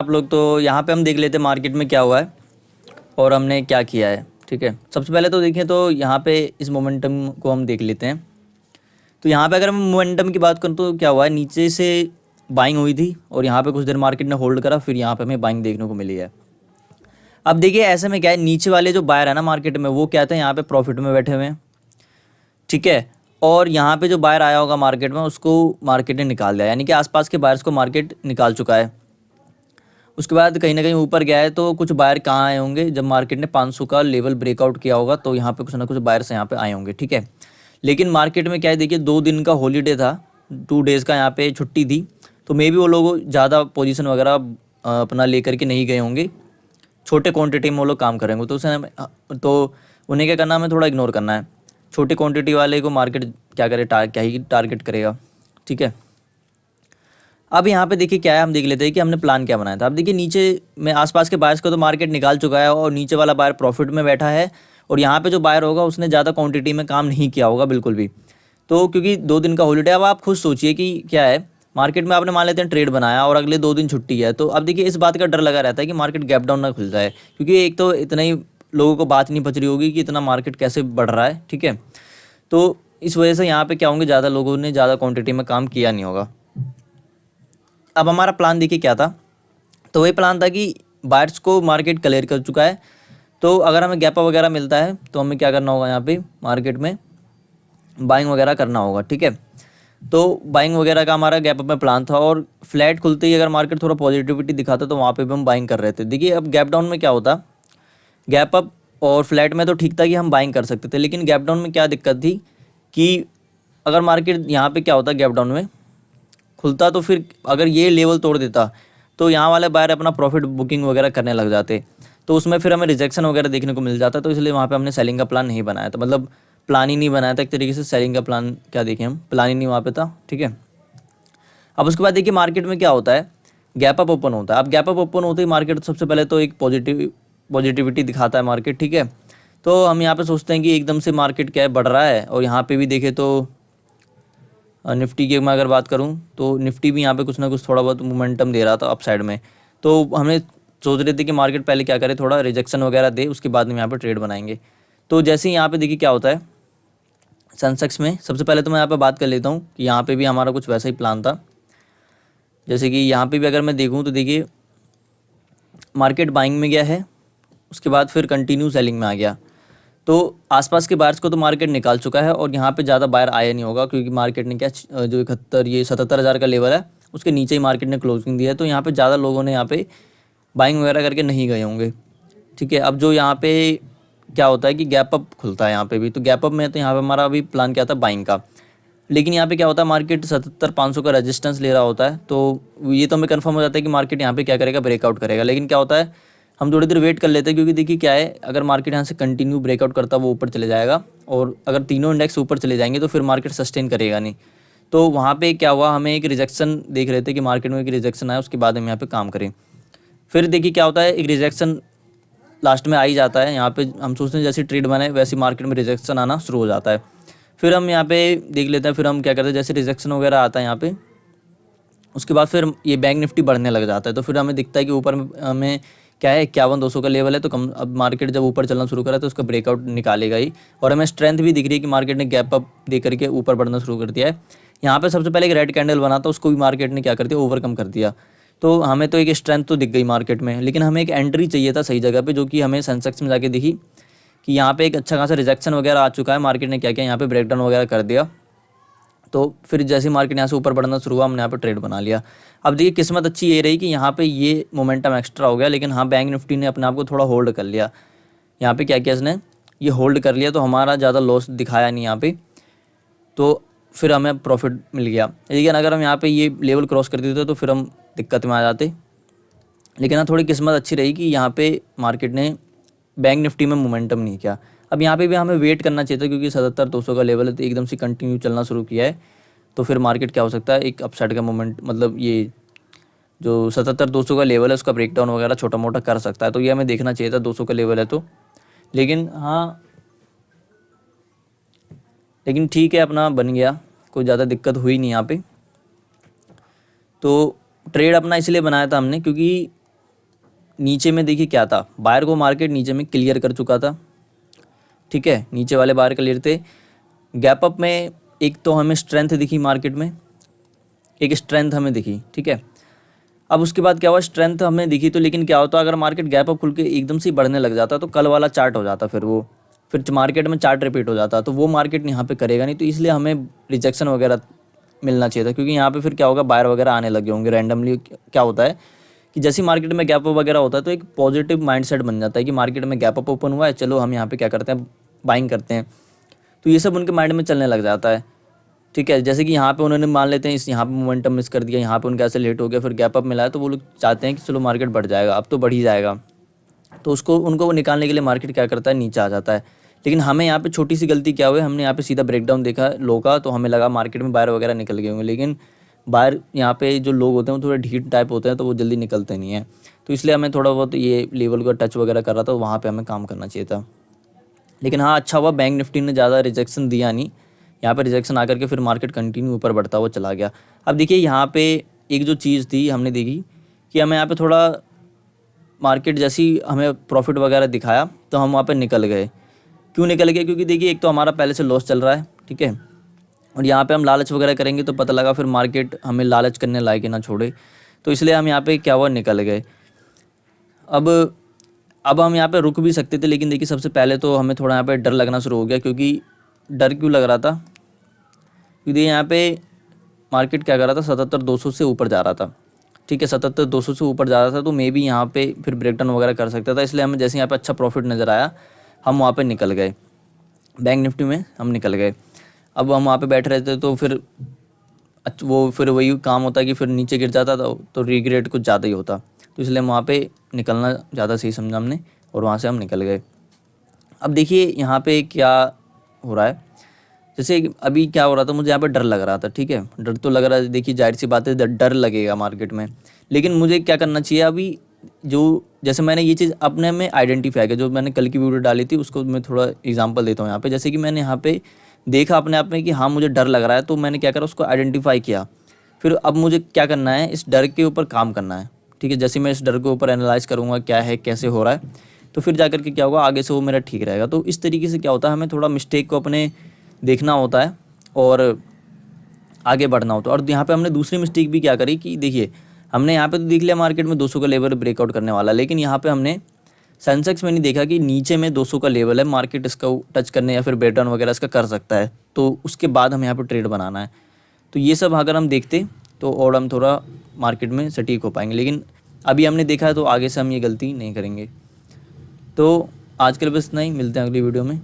आप लोग। तो यहाँ पे हम देख लेते हैं मार्केट में क्या हुआ है और हमने क्या किया है। ठीक है, सबसे पहले तो देखें तो यहाँ पे इस मोमेंटम को हम देख लेते हैं। तो यहाँ पे अगर मैं मोमेंटम की बात करूँ तो क्या हुआ है, नीचे से बाइंग हुई थी और यहाँ पे कुछ देर मार्केट ने होल्ड करा, फिर यहाँ पे हमें बाइंग देखने को मिली है। अब देखिए ऐसे में क्या है, नीचे वाले जो बायर है ना मार्केट में, वो क्या थे, यहाँ पे प्रॉफिट में बैठे हुए हैं। ठीक है, और यहाँ पे जो बायर आया होगा मार्केट में, उसको मार्केट ने निकाल दिया, यानी कि आसपास के बायर्स को मार्केट निकाल चुका है। उसके बाद कहीं ना कहीं ऊपर गया है, तो कुछ बायर कहाँ आए होंगे, जब मार्केट ने 500 का लेवल ब्रेकआउट किया होगा तो यहाँ पे कुछ ना कुछ बायर्स यहाँ पे आए होंगे। ठीक है, लेकिन मार्केट में क्या है, देखिए 2 दिन का हॉलीडे था, 2 डेज़ का यहाँ पे छुट्टी थी, तो मे बी वो लोग ज़्यादा पोजीशन वगैरह अपना लेकर के नहीं गए होंगे, छोटे क्वांटिटी में वो लोग काम करेंगे, तो तो उन्हें क्या करना, हमें थोड़ा इग्नोर करना है। छोटे क्वांटिटी वाले को मार्केट क्या करे, क्या ही टारगेट करेगा। ठीक है, अब यहाँ पे देखिए क्या है, हम देख लेते हैं कि हमने प्लान क्या बनाया था। अब देखिए नीचे में आसपास के बायर्स को तो मार्केट निकाल चुका है और नीचे वाला बायर प्रॉफिट में बैठा है, और यहाँ पे जो बायर होगा उसने ज़्यादा क्वांटिटी में काम नहीं किया होगा बिल्कुल भी। तो क्योंकि 2 दिन का हॉलीडे, अब आप खुद सोचिए कि क्या है, मार्केट में आपने मान लेते हैं ट्रेड बनाया और अगले 2 दिन छुट्टी है, तो अब देखिए इस बात का डर लगा रहता है कि मार्केट गैप डाउन ना खुल जाए, क्योंकि एक तो इतना ही लोगों को बात नहीं पच रही होगी कि इतना मार्केट कैसे बढ़ रहा है। ठीक है, तो इस वजह से यहाँ पे क्या होंगे, ज़्यादा लोगों ने ज़्यादा क्वांटिटी में काम किया नहीं होगा। अब हमारा प्लान देखिए क्या था, तो वही प्लान था कि बायर्स को मार्केट क्लियर कर चुका है, तो अगर हमें गैप वगैरह मिलता है तो हमें क्या करना होगा, यहाँ पे मार्केट में बाइंग वगैरह करना होगा। ठीक है, तो बाइंग वगैरह का हमारा गैप अप में प्लान था, और फ्लैट खुलते ही अगर मार्केट थोड़ा पॉजिटिविटी दिखाता तो वहाँ पे भी हम बाइंग कर रहे थे। देखिए अब गैप डाउन में क्या होता, गैप अप और फ्लैट में तो ठीक था कि हम बाइंग कर सकते थे, लेकिन गैप डाउन में क्या दिक्कत थी कि अगर मार्केट यहाँ पे क्या होता, गैप डाउन में खुलता तो फिर अगर ये लेवल तोड़ देता तो यहाँ वाले बायर अपना प्रॉफिट बुकिंग वगैरह करने लग जाते, तो उसमें फिर हमें रिजेक्शन वगैरह देखने को मिल जाता। तो इसलिए वहाँ पे हमने सेलिंग का प्लान नहीं बनाया था, मतलब प्लान ही नहीं बनाया था एक तरीके से, सेलिंग का प्लान क्या देखें हम, प्लान ही नहीं वहाँ पे था। ठीक है, अब उसके बाद देखिए मार्केट में क्या होता है, गैप अप ओपन होता है। अब गैप अप ओपन होते ही मार्केट सबसे पहले तो एक पॉजिटिविटी दिखाता है मार्केट। ठीक है, तो हम यहाँ पे सोचते हैं कि एकदम से मार्केट क्या है, बढ़ रहा है, और यहाँ पे भी देखें तो निफ्टी की मैं अगर बात करूं तो निफ्टी भी यहाँ पे कुछ ना कुछ थोड़ा बहुत मोमेंटम दे रहा था अप साइड में, तो हमने सोच रहे थे कि मार्केट पहले क्या करे, थोड़ा रिजेक्शन वगैरह दे, उसके बाद में यहाँ पे ट्रेड बनाएंगे। तो जैसे ही यहाँ पे देखिए क्या होता है सेंसेक्स में, सबसे पहले तो मैं यहाँ पे बात कर लेता हूँ कि यहाँ पे भी हमारा कुछ वैसा ही प्लान था। जैसे कि यहाँ पे भी अगर मैं देखूँ तो देखिए मार्केट बाइंग में गया है, उसके बाद फिर कंटिन्यू सेलिंग में आ गया, तो आसपास के बायर्स को तो मार्केट निकाल चुका है और यहाँ पे ज़्यादा बायर आया नहीं होगा, क्योंकि मार्केट ने क्या जो 77,000 का लेवल है उसके नीचे ही मार्केट ने क्लोजिंग दिया है, तो यहाँ पे ज़्यादा लोगों ने यहाँ पे बाइंग वगैरह करके नहीं गए होंगे। ठीक है, अब जो यहाँ पे क्या होता है कि गैप अप खुलता है यहाँ पे भी, तो गैप अप में तो यहाँ पे हमारा अभी प्लान क्या था, बाइंग का, लेकिन यहाँ पे क्या होता है मार्केट 77,500 का रेजिस्टेंस ले रहा होता है, तो ये तो हमें कंफर्म हो जाता है कि मार्केट यहाँ पे क्या करेगा, ब्रेकआउट करेगा। लेकिन क्या होता है, हम थोड़ी देर वेट कर लेते हैं, क्योंकि देखिए क्या है, अगर मार्केट यहाँ से कंटिन्यू ब्रेकआउट करता वो ऊपर चले जाएगा, और अगर तीनों इंडेक्स ऊपर चले जाएंगे तो फिर मार्केट सस्टेन करेगा नहीं। तो वहाँ पे क्या हुआ, हमें एक रिजेक्शन देख रहे थे कि मार्केट में एक रिजेक्शन आया, उसके बाद हम यहाँ पे काम करें। फिर देखिए क्या होता है, एक रिजेक्शन लास्ट में आ ही जाता है, यहाँ पे हम सोचते हैं जैसे ट्रेड बने वैसे मार्केट में रिजेक्शन आना शुरू हो जाता है। फिर हम यहाँ पे देख लेते हैं, फिर हम क्या करते हैं, जैसे रिजेक्शन वगैरह आता है यहाँ पे, उसके बाद फिर ये बैंक निफ्टी बढ़ने लग जाता है, तो फिर हमें दिखता है कि ऊपर हमें क्या है 51,200 का लेवल है, तो कम अब मार्केट जब ऊपर चलना शुरू करा तो उसका ब्रेकआउट निकालेगा ही, और हमें स्ट्रेंथ भी दिख रही है कि मार्केट ने गैप अप दे करके ऊपर बढ़ना शुरू कर दिया है। यहाँ पे सबसे पहले एक रेड कैंडल बना था, उसको भी मार्केट ने क्या कर दिया, ओवरकम कर दिया, तो हमें तो एक स्ट्रेंथ तो दिख गई मार्केट में, लेकिन हमें एक एंट्री चाहिए था सही जगह पे, जो कि हमें सेंसेक्स में जाके दिखी कि यहाँ पे एक अच्छा खासा रिजेक्शन वगैरह आ चुका है, मार्केट ने क्या किया, यहाँ पे ब्रेकडाउन वगैरह कर दिया, तो फिर जैसे मार्केट यहाँ से ऊपर बढ़ना शुरू हुआ हमने यहाँ पे ट्रेड बना लिया। अब देखिए किस्मत अच्छी ये रही कि यहाँ पे ये मोमेंटम एक्स्ट्रा हो गया, लेकिन हाँ बैंक निफ्टी ने अपने आप को थोड़ा होल्ड कर लिया, यहाँ पे क्या किया इसने, ये होल्ड कर लिया, तो हमारा ज़्यादा लॉस दिखाया नहीं यहाँ पे, तो फिर हमें प्रॉफिट मिल गया। लेकिन अगर हम यहाँ पे ये लेवल क्रॉस कर देते तो फिर हम दिक्कत में आ जाते, लेकिन हाँ थोड़ी किस्मत अच्छी रही कि यहाँ पे मार्केट ने बैंक निफ्टी में मोमेंटम नहीं किया। अब यहाँ पे भी हमें वेट करना चाहिए था, क्योंकि 77,200 का लेवल है, तो एकदम से कंटिन्यू चलना शुरू किया है, तो फिर मार्केट क्या हो सकता है, एक अपसाइड का मोमेंट, मतलब ये जो 77,200 का लेवल है उसका ब्रेकडाउन वगैरह छोटा मोटा कर सकता है, तो ये हमें देखना चाहिए था, 200 का लेवल है तो। लेकिन हाँ, लेकिन ठीक है, अपना बन गया, कोई ज़्यादा दिक्कत हुई नहीं यहाँ पे। तो ट्रेड अपना इसलिए बनाया था हमने, क्योंकि नीचे में देखिए क्या था, बायर को मार्केट नीचे में क्लियर कर चुका था, ठीक है, नीचे वाले बायर क्लियर थे। गैप अप में एक तो हमें स्ट्रेंथ दिखी मार्केट में, एक स्ट्रेंथ हमें दिखी, ठीक है। अब उसके बाद क्या हुआ, स्ट्रेंथ हमें दिखी तो, लेकिन क्या होता अगर मार्केट गैप अप खुल के एकदम से बढ़ने लग जाता तो कल वाला चार्ट हो जाता, फिर मार्केट में चार्ट रिपीट हो जाता, तो वो मार्केट यहाँ पे करेगा नहीं। तो इसलिए हमें रिजेक्शन वगैरह मिलना चाहिए था, क्योंकि यहाँ पे फिर क्या होगा, बायर वगैरह आने लगे होंगे रैंडमली। क्या होता है कि जैसे मार्केट में गैप अप वगैरह होता है तो एक पॉजिटिव माइंडसेट बन जाता है कि मार्केट में गैप अप ओपन हुआ है, चलो हम यहाँ पे क्या करते हैं, बाइंग करते हैं। तो ये सब उनके माइंड में चलने लग जाता है, ठीक है। जैसे कि यहाँ पे उन्होंने मान लेते हैं इस यहाँ पे मोमेंटम मिस कर दिया, यहाँ पे उनका ऐसे लेट हो गया, फिर गैप अप मिला है, तो वो लोग चाहते हैं कि चलो मार्केट बढ़ जाएगा, अब तो बढ़ ही जाएगा, तो उसको उनको वो निकालने के लिए मार्केट क्या करता है, नीचे आ जाता है। लेकिन हमें यहाँ पे छोटी सी गलती क्या हुई, हमने यहाँ पे सीधा ब्रेकडाउन देखा लो का, तो हमें लगा मार्केट में बायर वगैरह निकल गए होंगे, लेकिन बायर यहाँ पे जो लोग होते हैं वो थोड़े ढीठ टाइप होते हैं, तो वो जल्दी निकलते नहीं हैं। तो इसलिए हमें थोड़ा बहुत ये लेवल का टच वगैरह कर रहा था, वहाँ पर हमें काम करना चाहिए था। लेकिन हाँ, अच्छा हुआ बैंक निफ्टी ने ज़्यादा रिजेक्शन दिया नहीं, यहाँ पे रिजेक्शन आकर के फिर मार्केट कंटिन्यू ऊपर बढ़ता हुआ चला गया। अब देखिए यहाँ पे एक जो चीज़ थी हमने देखी कि हमें यहाँ पे थोड़ा मार्केट जैसी हमें प्रॉफिट वगैरह दिखाया तो हम वहाँ पे निकल गए। क्यों निकल गए, क्योंकि देखिए एक तो हमारा पहले से लॉस चल रहा है, ठीक है, और यहाँ पे हम लालच वगैरह करेंगे तो पता लगा फिर मार्केट हमें लालच करने लायक ही ना छोड़े, तो इसलिए हम यहाँ पे क्या हुआ, निकल गए। अब अब हम यहाँ पे रुक भी सकते थे, लेकिन देखिए सबसे पहले तो हमें थोड़ा यहाँ पे डर लगना शुरू हो गया। क्योंकि डर क्यों लग रहा था, क्योंकि यहाँ पे मार्केट क्या कर रहा था, 77,200 से ऊपर जा रहा था, ठीक है, 77,200 से ऊपर जा रहा था, तो मे बी यहाँ पे फिर ब्रेकडाउन वगैरह कर सकता था। इसलिए हमें जैसे यहाँ पे अच्छा प्रॉफिट नज़र आया, हम वहाँ पे निकल गए, बैंक निफ्टी में हम निकल गए। अब हम वहाँ पे बैठे रहते तो फिर वो फिर वही काम होता कि फिर नीचे गिर जाता था, तो रिग्रेट कुछ ज़्यादा ही होता। तो इसलिए हम वहाँ पे निकलना ज़्यादा सही समझा हमने, और वहाँ से हम निकल गए। अब देखिए यहाँ पे क्या हो रहा है, जैसे अभी क्या हो रहा था, मुझे यहाँ पे डर लग रहा था, ठीक है, डर तो लग रहा है, देखिए जाहिर सी बात है डर लगेगा मार्केट में। लेकिन मुझे क्या करना चाहिए अभी, जो जैसे मैंने ये चीज़ अपने में आइडेंटिफाई किया, जो मैंने कल की वीडियो डाली थी उसको मैं थोड़ा एग्जांपल देता हूँ यहाँ पे। जैसे कि मैंने यहाँ पे देखा अपने आप में कि हाँ मुझे डर लग रहा है, तो मैंने क्या करा, उसको आइडेंटिफाई किया। फिर अब मुझे क्या करना है, इस डर के ऊपर काम करना है, ठीक है। जैसे मैं इस डर के ऊपर एनालाइज करूँगा क्या है, कैसे हो रहा है, तो फिर जा करके क्या होगा, आगे से वो मेरा ठीक रहेगा। तो इस तरीके से क्या होता है, हमें थोड़ा मिस्टेक को अपने देखना होता है और आगे बढ़ना होता है। और यहाँ पे हमने दूसरी मिस्टेक भी क्या करी कि देखिए हमने यहाँ पे तो देख लिया मार्केट में 200 का लेवल ब्रेकआउट करने वाला, लेकिन यहाँ पे हमने सेंसेक्स में नहीं देखा कि नीचे में 200 का लेवल है, मार्केट इसका टच करने या फिर ब्रेकडाउन वगैरह इसका कर सकता है, तो उसके बाद हम यहाँ पे ट्रेड बनाना है। तो ये सब अगर हम देखते तो और हम थोड़ा मार्केट में सटीक हो पाएंगे, लेकिन अभी हमने देखा है तो आगे से हम ये गलती नहीं करेंगे। तो आज के लिए बस इतना ही, मिलते हैं अगली वीडियो में।